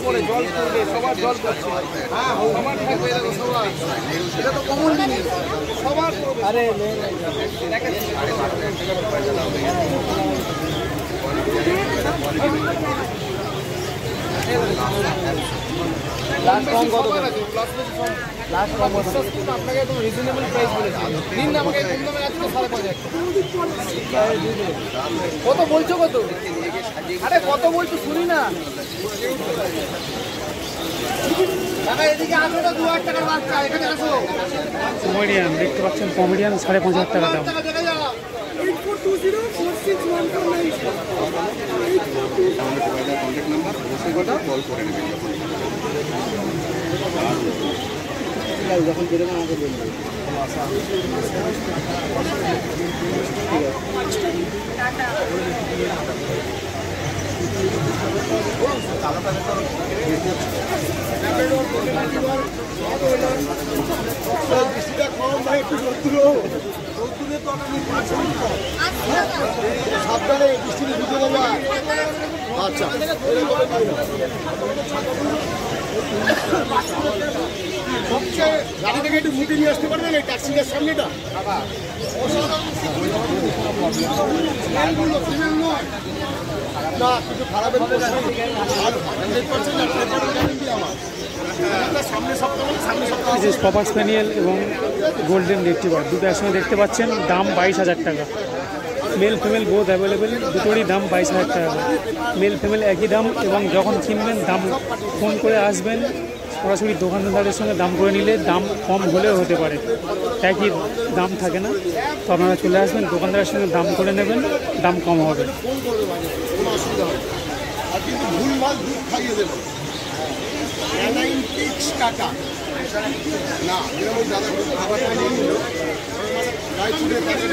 পড়ে, জল পড়বে, সবার জল পড়ছে। হ্যাঁ, সবার থাকবে, দেখো সবার। এটা তো কমন জিনিস, সবার পড়বে। আরে লাস্ট কম কত? লাস্ট কম বিশ্বাস করুন, আপনাকে একদম রিজনেবল প্রাইস বলেছি। নিন না, আমাকে কম দামে আছে 5,500। কত বলছো কত? আরে কত বলছো শুনি না। এদিকে আসো না, 2,000 টাকার বাচ্চা এখানে আসো। কমেডিয়ান দেখতে পাচ্ছেন, কমেডিয়ান 5,500 টাকা দাম। যখন বেরোবেন আমাকে বলবেন। সাবধানে বৃষ্টিতে ঢুকে দেবো। আচ্ছা, গাড়ি থেকে একটু মুটে নিয়ে আসতে পারবেন এই ট্যাক্সিটার সামনেটা? না, কিছু খারাপের কপার স্প্যানিয়েল এবং গোল্ডেন রিট্রিভার দুটো একসঙ্গে দেখতে পাচ্ছেন, দাম 22,000 টাকা। মেল ফিমেল বোথ অ্যাভেলেবেল, দুটোরই দাম 22,000 টাকা। মেল ফিমেল একই দাম, এবং যখন কিনবেন দাম ফোন করে আসবেন, সরাসরি দোকানদারের সঙ্গে দাম করে নিলে দাম কম হলেও হতে পারে, একই দাম থাকে না। তো আপনারা চলে আসবেন, দোকানদারের সঙ্গে দাম করে নেবেন, দাম কম হবে। ভুলভাল দুধ খাইয়ে দেবো টাকা না, এরকম দাদা খাবার খাইয়ে নিল, ড্রাই ফ্রুটের প্যাকেট